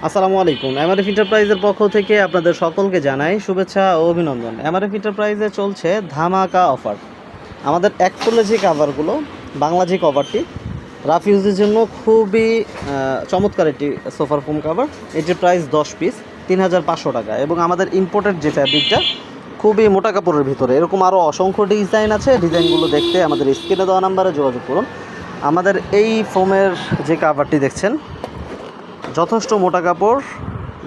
আসসালামু আলাইকুম। এমআরএফ এন্টারপ্রাইজের পক্ষ থেকে আপনাদের সকলকে জানাই শুভেচ্ছা ও অভিনন্দন। এমআরএফ এন্টারপ্রাইজে চলছে ধামাকা অফার। আমাদের একতলে যে কাভারগুলো, বাংলা যে কভারটি রাফ ইউজের জন্য খুবই চমৎকার একটি সোফার ফোম কাভার। এটির প্রাইস 10 পিস 3500 টাকা, এবং আমাদের ইম্পোর্টেড যে ফ্যাব্রিকটা খুবই মোটা কাপড়ের ভিতরে। এরকম আরও অসংখ্য ডিজাইন আছে। ডিজাইনগুলো দেখতে আমাদের স্ক্রিনে দেওয়া নাম্বারে যোগাযোগ করুন। আমাদের এই ফোমের যে কাভারটি দেখছেন, যথেষ্ট মোটা কাপড়,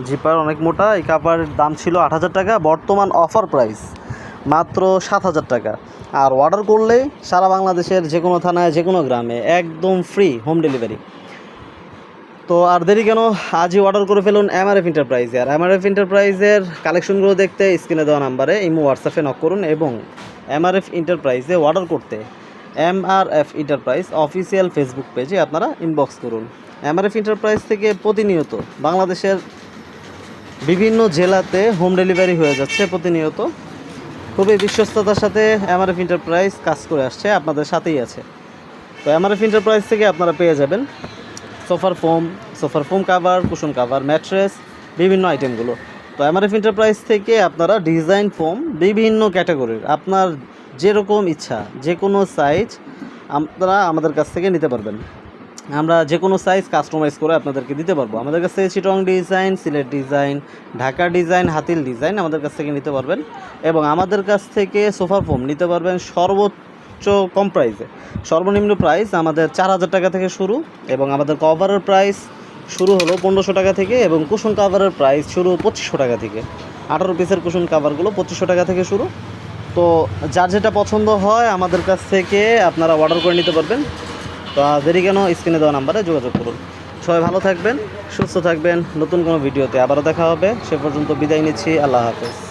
জিপার অনেক মোটা। এই কাপড়ের দাম ছিল 8000 টাকা, বর্তমান অফার প্রাইস মাত্র 7000 টাকা। আর অর্ডার করলে সারা বাংলাদেশের যে কোনো থানায়, যে কোনো গ্রামে একদম ফ্রি হোম ডেলিভারি। তো আর দেরি কেন, আজই অর্ডার করে ফেলুন এমআরএফ এন্টারপ্রাইজে। আর এমআরএফ এন্টারপ্রাইজের কালেকশনগুলো দেখতে স্ক্রিনে দেওয়া নাম্বারে ইমো হোয়াটসঅ্যাপে নক করুন, এবং এমআরএফ এন্টারপ্রাইজে অর্ডার করতে এমআরএফ এন্টারপ্রাইজ অফিসিয়াল ফেসবুক পেজে আপনারা ইনবক্স করুন। এমআরএফ এন্টারপ্রাইজ থেকে প্রতিনিয়ত বাংলাদেশের বিভিন্ন জেলাতে হোম ডেলিভারি হয়ে যাচ্ছে প্রতিনিয়ত। খুবই বিশ্বস্ততার সাথে এমআরএফ এন্টারপ্রাইজ কাজ করে আসছে, আপনাদের সাথেই আছে। তো এমআরএফ এন্টারপ্রাইজ থেকে আপনারা পেয়ে যাবেন সোফার foam cover, cushion cover, mattress, বিভিন্ন আইটেমগুলো। তো এমআরএফ এন্টারপ্রাইজ থেকে আপনারা ডিজাইন ফোম বিভিন্ন ক্যাটাগরির আপনার যেরকম ইচ্ছা, যে কোনো সাইজ আপনারা আমাদের কাছ থেকে নিতে পারবেন। আমরা যে কোনো সাইজ কাস্টমাইজ করে আপনাদেরকে দিতে পারবো। আমাদের কাছ থেকে Chittagong design, Sylhet design, Dhaka design, Hatil design আমাদের কাছ থেকে নিতে পারবেন, এবং আমাদের কাছ থেকে সোফার ফোম নিতে পারবেন সর্বোচ্চ কম প্রাইসে। সর্বনিম্ন প্রাইস আমাদের 4000 টাকা থেকে শুরু, এবং আমাদের কভারের প্রাইস শুরু হলো 1500 টাকা থেকে, এবং কুশন কাভারের প্রাইস শুরু 2500 টাকা থেকে। 18 পিসের কুশন কাভারগুলো 2500 টাকা থেকে শুরু। তো যার যেটা পছন্দ হয় আমাদের কাছ থেকে আপনারা অর্ডার করে নিতে পারবেন। তো দেরি কেন, স্ক্রিনে দেওয়া নাম্বারে যোগাযোগ করুন। সবাই ভালো থাকবেন, সুস্থ থাকবেন। নতুন কোনো ভিডিওতে আবারও দেখা হবে। সে পর্যন্ত বিদায় নিচ্ছি। আল্লাহ হাফেজ।